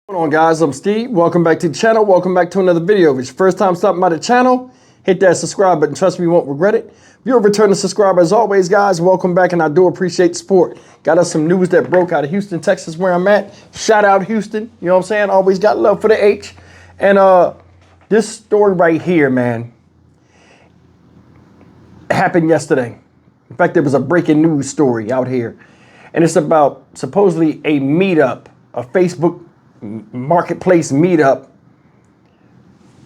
What's going on, guys? I'm Steve. Welcome back to the channel. Welcome back to another video. If it's your first time stopping by the channel, hit that subscribe button. Trust me, you won't regret it. If you're a returning subscriber, as always, guys, welcome back, and I do appreciate the support. Got us some news that broke out of Houston, Texas, where I'm at. Shout out Houston. You know what I'm saying? Always got love for the H. And this story right here, man, happened yesterday. In fact, there was a breaking news story out here, and it's about supposedly a meetup, a Facebook marketplace meetup.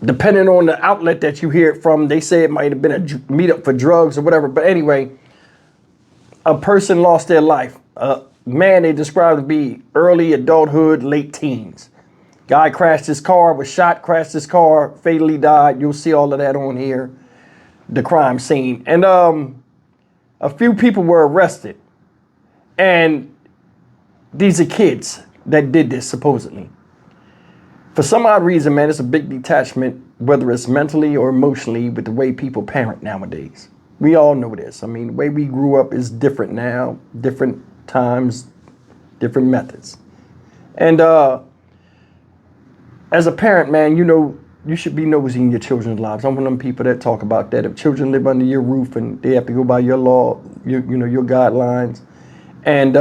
Depending on the outlet that you hear it from, they say it might have been a meetup for drugs or whatever. But anyway, a person lost their life. A man they described to be early adulthood, late teens. Guy crashed his car, was shot, crashed his car, fatally died. You'll see all of that on here, the crime scene. And a few people were arrested. And these are kids that did this, supposedly. For some odd reason, man, it's a big detachment, whether it's mentally or emotionally, with the way people parent nowadays. We all know this. I mean, the way we grew up is different now, different times, different methods. And as a parent, man, you know, you should be nosy in your children's lives. I'm one of them people that talk about that. If children live under your roof and they have to go by your law, you know, your guidelines, and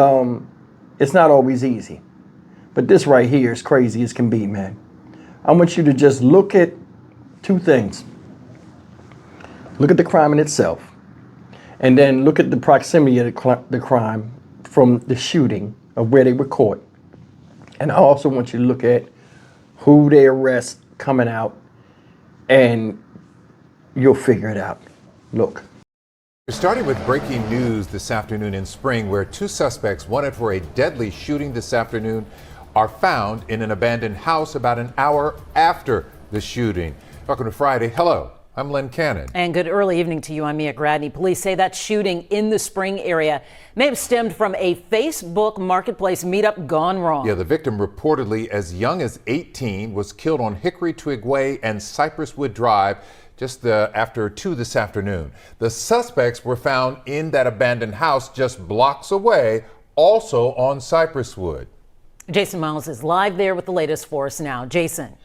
it's not always easy. But this right here is crazy as can be, man. I want you to just look at two things. Look at the crime in itself, and then look at the proximity of the crime from the shooting of where they were caught. And I also want you to look at who they arrest coming out, and you'll figure it out. Look. We're starting with breaking news this afternoon in Spring, where two suspects wanted for a deadly shooting this afternoon are found in an abandoned house about an hour after the shooting. Welcome to Friday. Hello, I'm Len Cannon. And good early evening to you. I'm Mia Gradney. Police say that shooting in the Spring area may have stemmed from a Facebook marketplace meetup gone wrong. Yeah, the victim, reportedly as young as 18, was killed on Hickory Twig Way and Cypresswood Drive just after 2 this afternoon. The suspects were found in that abandoned house just blocks away, also on Cypresswood. Jason Miles is live there with the latest for us now. Jason.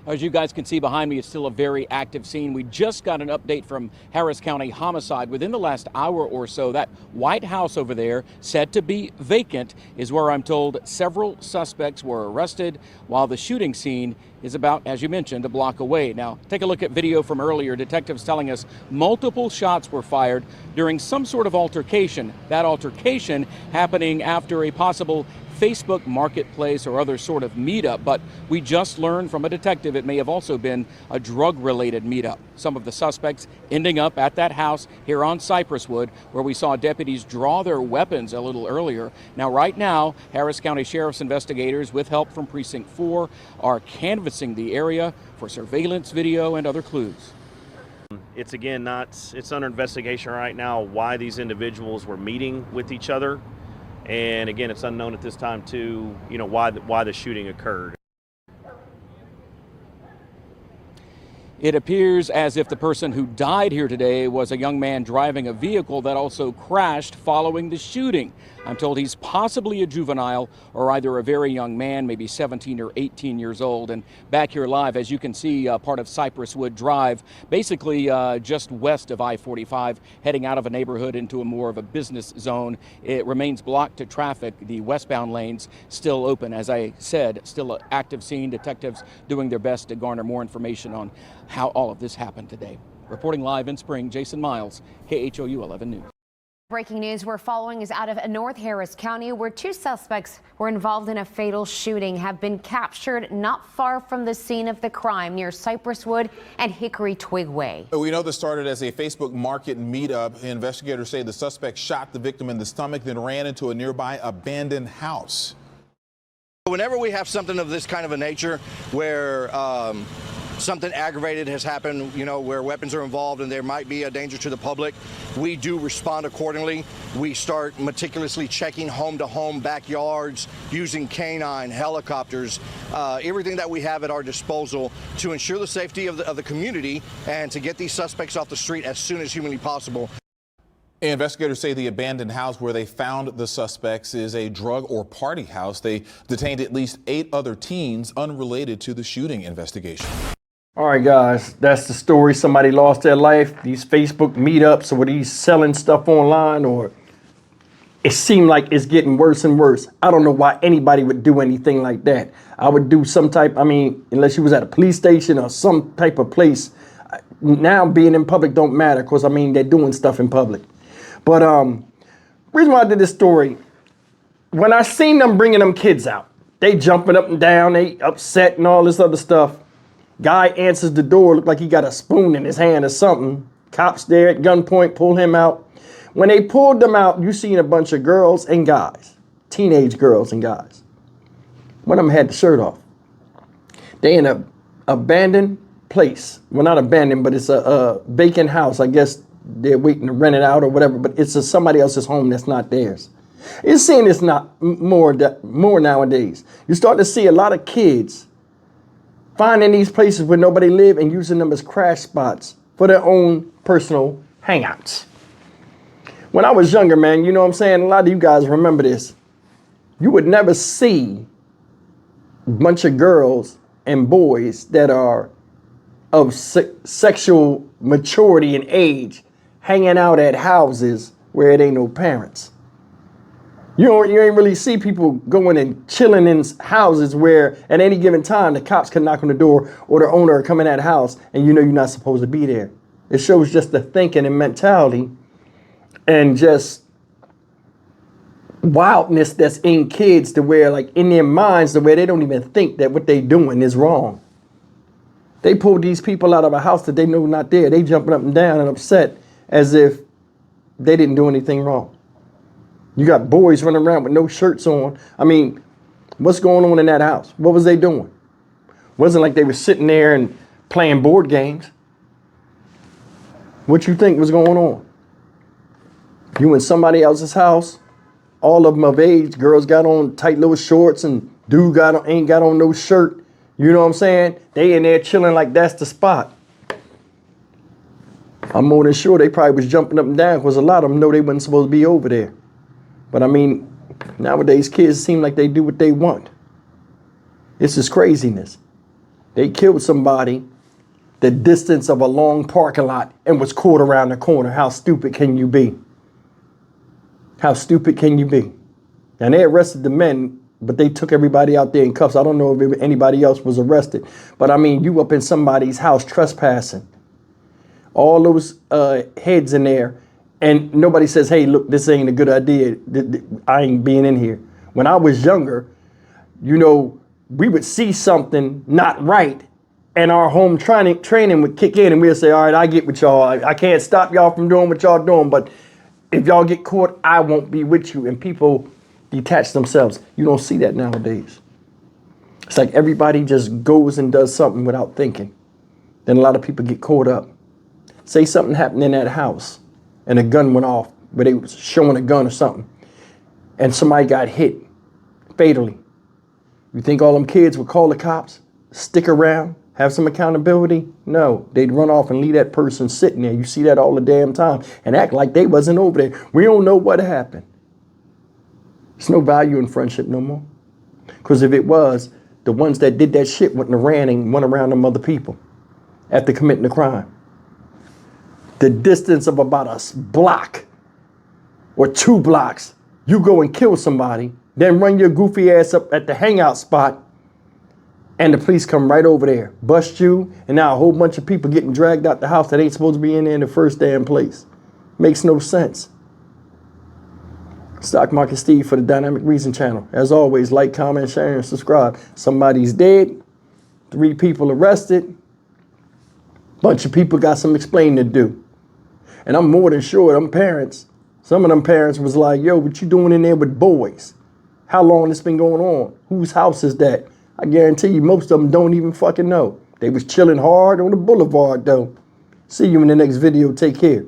As you guys can see behind me, it's still a very active scene. We just got an update from Harris County Homicide. Within the last hour or so, that white house over there, said to be vacant, is where I'm told several suspects were arrested, while the shooting scene is about, as you mentioned, a block away. Now, take a look at video from earlier. Detectives telling us multiple shots were fired during some sort of altercation. That altercation happening after a possible Facebook marketplace or other sort of meetup, but we just learned from a detective it may have also been a drug-related meetup. Some of the suspects ending up at that house here on Cypresswood, where we saw deputies draw their weapons a little earlier. Now, right now, Harris County Sheriff's investigators, with help from Precinct 4, are canvassing the area for surveillance video and other clues. It's under investigation right now why these individuals were meeting with each other. And again, it's unknown at this time too, you know, why the shooting occurred. It appears as if the person who died here today was a young man driving a vehicle that also crashed following the shooting. I'm told he's possibly a juvenile or either a very young man, maybe 17 or 18 years old. And back here live, as you can see, part of Cypresswood Drive, basically just west of I-45, heading out of a neighborhood into a more of a business zone. It remains blocked to traffic. The westbound lanes still open. As I said, still an active scene. Detectives doing their best to garner more information on how all of this happened today. Reporting live in Spring, Jason Miles, KHOU 11 News. Breaking news we're following is out of North Harris County, where two suspects were involved in a fatal shooting have been captured not far from the scene of the crime near Cypresswood and Hickory Twig Way. We know this started as a Facebook market meetup. Investigators say the suspect shot the victim in the stomach, then ran into a nearby abandoned house. Whenever we have something of this kind of a nature where something aggravated has happened, you know, where weapons are involved and there might be a danger to the public, we do respond accordingly. We start meticulously checking home to home, backyards, using canine, helicopters, everything that we have at our disposal to ensure the safety of the community and to get these suspects off the street as soon as humanly possible. Investigators say the abandoned house where they found the suspects is a drug or party house. They detained at least 8 other teens unrelated to the shooting investigation. All right, guys, that's the story. Somebody lost their life. These Facebook meetups, or were these selling stuff online, or it seemed like it's getting worse and worse. I don't know why anybody would do anything like that. I would do some type, unless you was at a police station or some type of place. Now being in public don't matter, because they're doing stuff in public. But reason why I did this story, when I seen them bringing them kids out, they jumping up and down, they upset and all this other stuff. Guy answers the door, looked like he got a spoon in his hand or something. Cops there at gunpoint, pull him out. When they pulled them out, you seen a bunch of girls and guys, teenage girls and guys. One of them had the shirt off. They in a abandoned place. Well, not abandoned, but it's a vacant house. I guess they're waiting to rent it out or whatever, but it's somebody else's home that's not theirs. It's seeing this not more nowadays. You start to see a lot of kids finding these places where nobody live and using them as crash spots for their own personal hangouts. When I was younger, man, you know what I'm saying? A lot of you guys remember this. You would never see a bunch of girls and boys that are of sexual maturity and age hanging out at houses where it ain't no parents. You ain't really see people going and chilling in houses where at any given time the cops can knock on the door or the owner come in that house and you know you're not supposed to be there. It shows just the thinking and mentality and just wildness that's in kids to where, like, in their minds, to where they don't even think that what they doing is wrong. They pulled these people out of a house that they know not there. They jumping up and down and upset as if they didn't do anything wrong. You got boys running around with no shirts on. What's going on in that house? What was they doing? Wasn't like they were sitting there and playing board games. What you think was going on? You in somebody else's house, all of them of age, girls got on tight little shorts and dude ain't got on no shirt. You know what I'm saying? They in there chilling like that's the spot. I'm more than sure they probably was jumping up and down because a lot of them know they wasn't supposed to be over there. But nowadays kids seem like they do what they want. This is craziness. They killed somebody the distance of a long parking lot and was caught around the corner. How stupid can you be? How stupid can you be? And they arrested the men, but they took everybody out there in cuffs. I don't know if anybody else was arrested. But you up in somebody's house trespassing. All those heads in there. And nobody says, hey, look, this ain't a good idea. I ain't being in here. When I was younger, we would see something not right and our home training would kick in and we'd say, all right, I get with y'all. I can't stop y'all from doing what y'all doing, but if y'all get caught, I won't be with you. And people detach themselves. You don't see that nowadays. It's like everybody just goes and does something without thinking. Then a lot of people get caught up. Say something happened in that house and a gun went off, where they was showing a gun or something, and somebody got hit fatally. You think all them kids would call the cops, stick around, have some accountability? No, they'd run off and leave that person sitting there. You see that all the damn time and act like they wasn't over there. We don't know what happened. There's no value in friendship no more. Because if it was, the ones that did that shit wouldn't have ran and went around them other people after committing the crime. The distance of about a block or 2 blocks, you go and kill somebody, then run your goofy ass up at the hangout spot, and the police come right over there, bust you, and now a whole bunch of people getting dragged out the house that ain't supposed to be in there in the first damn place. Makes no sense. Stock Market Steve for the Dynamic Reason channel. As always, like, comment, share, and subscribe. Somebody's dead, 3 people arrested, bunch of people got some explaining to do. And I'm more than sure them parents, some of them parents was like, yo, what you doing in there with boys? How long this been going on? Whose house is that? I guarantee you most of them don't even fucking know. They was chilling hard on the boulevard though. See you in the next video. Take care.